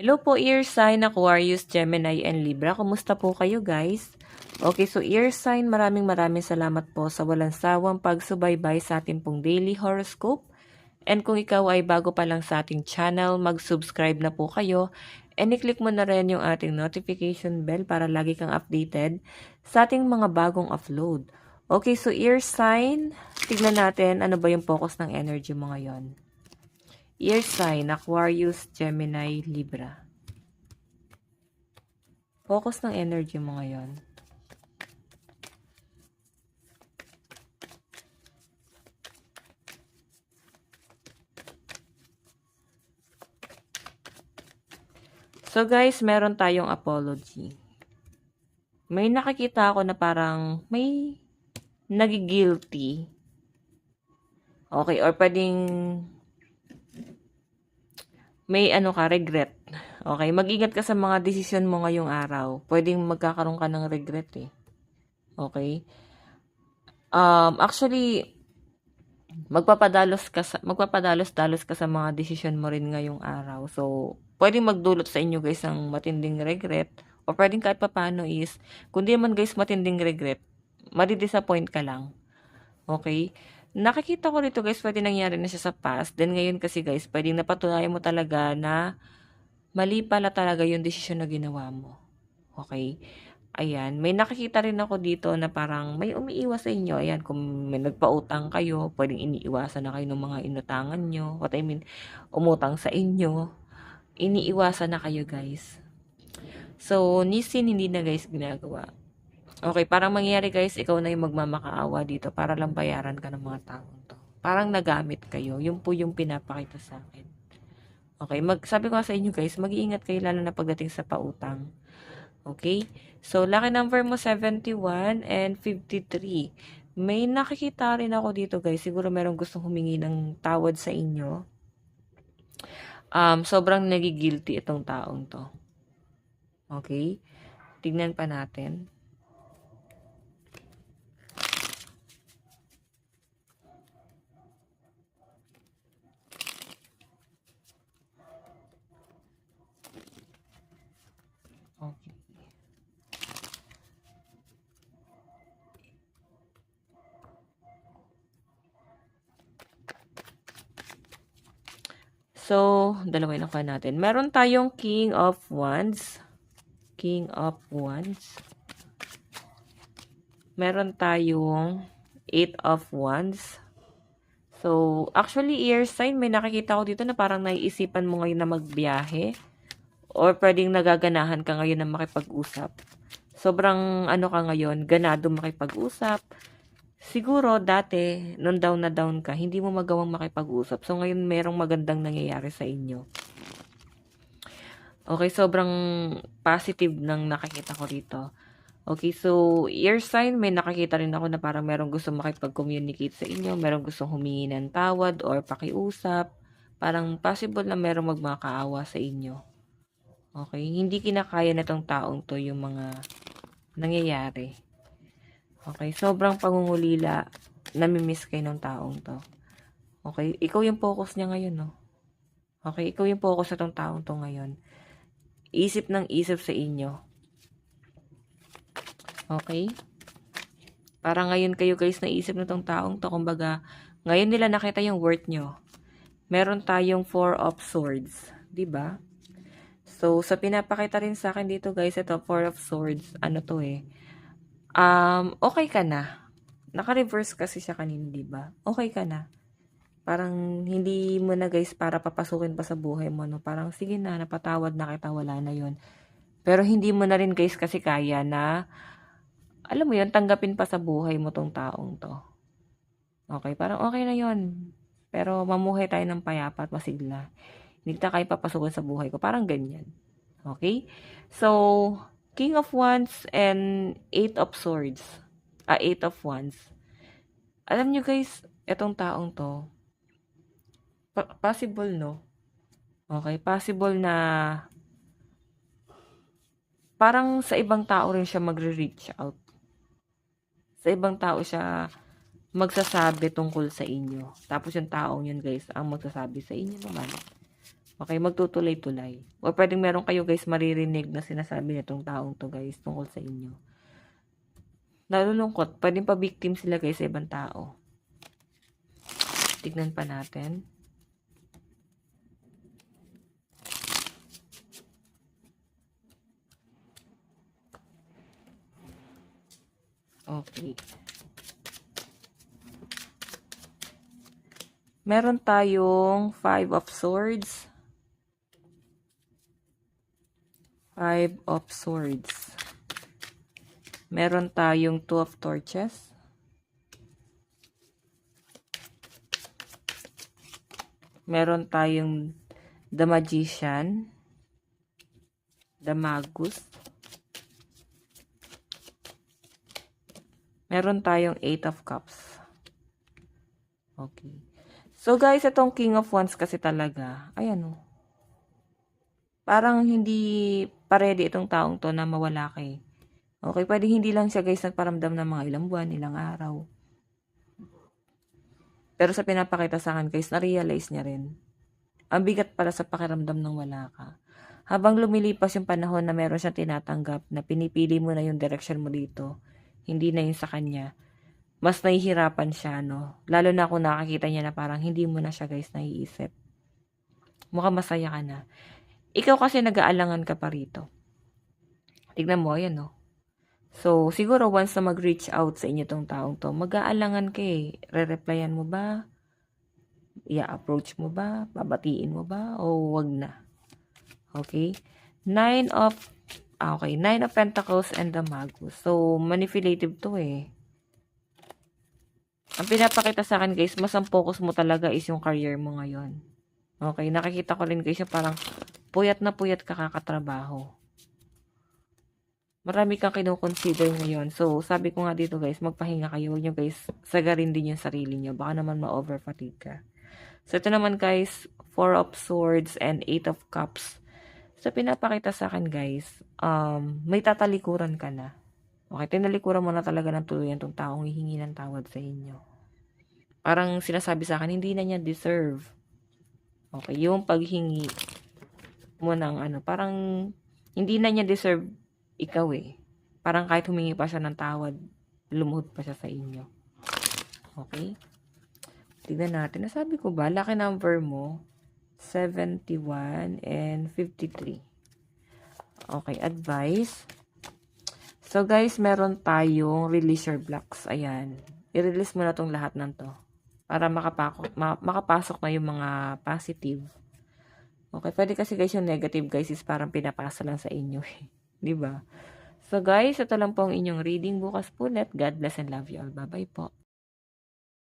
Hello po, ear sign, Aquarius, Gemini, and Libra. Kumusta po kayo, guys? Okay, so ear sign, maraming salamat po sa walang sawang pagsubaybay sa ating pong daily horoscope. And kung ikaw ay bago pa lang sa ating channel, mag-subscribe na po kayo. And i-click mo na rin yung ating notification bell para lagi kang updated sa ating mga bagong upload. Okay, so ear sign, tignan natin ano ba yung focus ng energy mo ngayon. Ear sign, Aquarius, Gemini, Libra. Focus ng energy mo ngayon. So guys, meron tayong apology. May nakikita ako na parang may nagigilty. Okay, or pwedeng may regret. Okay, mag-ingat ka sa mga desisyon mo ngayong araw. Pwedeng magkakaroon ka ng regret eh. Okay? Actually, magpapadalos-dalos ka sa mga desisyon mo rin ngayong araw. So, pwedeng magdulot sa inyo guys ng matinding regret. O pwedeng kahit papano is, kung di naman guys matinding regret, madidisappoint ka lang. Okay? Nakikita ko rito guys, pwede nangyari na siya sa past. Then ngayon kasi guys, pwedeng napatunayan mo talaga na mali pala talaga yung desisyon na ginawa mo. Okay? Ayan, may nakikita rin ako dito na parang may umiiwas sa inyo. Ayan, kung may nagpautang kayo, pwedeng iniiwasan na kayo ng mga inutangan nyo. What I mean, umutang sa inyo. Iniiwasan na kayo guys. So, nisin hindi na guys ginagawa. Okay, parang mangyayari guys, ikaw na yung magmamakaawa dito para lang bayaran ka ng mga taong to. Parang nagamit kayo. Yun po yung pinapakita sa akin. Okay, sabi ko sa inyo guys, mag-iingat kayo lalo na pagdating sa pautang. Okay? So, lucky number mo 71 and 53. May nakikita rin ako dito guys. Siguro merong gustong humingi ng tawad sa inyo. Sobrang nagigilty itong taong to. Okay? Tignan pa natin. Okay. So, dalawa yung nakuha natin. Meron tayong King of Wands. King of Wands. Meron tayong 8 of Wands. So, actually, ear sign, may nakikita ko dito na parang naiisipan mo ngayon na magbiyahe. Or pwedeng nagaganahan ka ngayon na makipag-usap. Sobrang ka ngayon, ganado makipag-usap. Siguro dati, nung down na down ka, hindi mo magawang makipag-usap. So ngayon merong magandang nangyayari sa inyo. Okay, sobrang positive nang nakikita ko rito. Okay, so ear sign, may nakikita rin ako na parang merong gusto makipag-communicate sa inyo, merong gustong humingi ng tawad or pakiusap. Parang possible na merong magmakaawa sa inyo. Okay, hindi kinakaya na tong taong to yung mga nangyayari. Okay, sobrang pangungulila, namimiss kayo ng taong to. Okay, ikaw yung focus niya ngayon, no? Okay, ikaw yung focus sa tong taong to ngayon. Isip ng isip sa inyo. Okay? Para ngayon kayo guys naisip na tong taong to, kumbaga, ngayon nila nakita yung worth nyo. Meron tayong 4 of Swords, 'di ba? So, sa pinapakita rin sa akin dito guys, ito 4 of Swords, ano to eh. Okay ka na. Naka-reverse kasi siya kanina, 'di ba? Okay ka na. Parang hindi mo na guys para papasukin pa sa buhay mo, no? Parang sige na, napatawad na kita, wala na 'yon. Pero hindi mo na rin guys kasi kaya na, alam mo 'yon, tanggapin pa sa buhay mo tong taong to. Okay, parang okay na 'yon. Pero mamuhay tayo ng payapa at masigla. Hindi kita kaya papasukin sa buhay ko. Parang ganyan. Okay? So, King of Wands and 8 of Swords. 8 of Wands. Alam nyo guys, etong taong to, possible, no? Okay, possible na parang sa ibang tao rin siya magre-reach out. Sa ibang tao siya magsasabi tungkol sa inyo. Tapos yung taong yun guys, ang magsasabi sa inyo naman Okay, magtutuloy-tuloy. O pwedeng meron kayo guys maririnig na sinasabi nitong taong to guys tungkol sa inyo. Nalulungkot, pwedeng pa-victim sila guys sa ibang tao. Tignan pa natin. Okay. Meron tayong 5 of Swords. 5 of Swords. Meron tayong 2 of Torches. Meron tayong The Magician. The Magus. Meron tayong 8 of Cups. Okay. So guys, itong King of Wands kasi talaga, ayan o. Parang hindi pa ready itong taong to na mawala kay. Okay, pwede hindi lang siya guys nagparamdam ng mga ilang buwan, ilang araw. Pero sa pinapakita sa akin guys, na-realize niya rin. Ang bigat pala sa pakiramdam ng wala ka. Habang lumilipas yung panahon na meron siyang tinatanggap, na pinipili mo na yung direction mo dito, hindi na yun sa kanya, mas nahihirapan siya, no? Lalo na kung nakakita niya na parang hindi mo na siya guys naiisip. Mukhang masaya ka na. Ikaw kasi nag-aalangan ka pa rito. Tignan mo, ayan no. So, siguro once na mag-reach out sa inyo tong taong to, mag-aalangan ka eh. Re-replyan mo ba? I-approach mo ba? Babatiin mo ba? O wag na? Okay? 9 of Pentacles and the Magus. So, manipulative to eh. Ang pinapakita sa akin guys, mas ang focus mo talaga is yung career mo ngayon. Okay, nakikita ko rin guys yung parang puyat na puyat ka kakatrabaho. Marami kang kinoconsider ngayon. So, sabi ko nga dito guys, magpahinga kayo. Huwag nyo guys, sagarin din yung sarili nyo. Baka naman ma-overfatigue ka. So, ito naman guys, 4 of Swords and 8 of Cups. So, pinapakita sa akin guys, may tatalikuran ka na. Okay, tinalikuran mo na talaga ng tuluyan tong taong hihingi ng tawad sa inyo. Parang sinasabi sa akin, hindi na niya deserve. Okay, yung paghingi mo ng parang hindi na niya deserve ikaw eh. Parang kahit humingi pa siya ng tawad, lumuhod pa siya sa inyo. Okay? Tignan natin. Nasabi ko ba, lucky number mo, 71 and 53. Okay, advice. So guys, meron tayong release your blocks. Ayan. I-release mo na tong lahat ng to. Para makapasok na yung mga positive. Okay, pwede kasi guys yung negative guys is parang pinapasa lang sa inyo. Diba? So guys, ito lang po ang inyong reading bukas po ulit. God bless and love you all. Bye-bye po.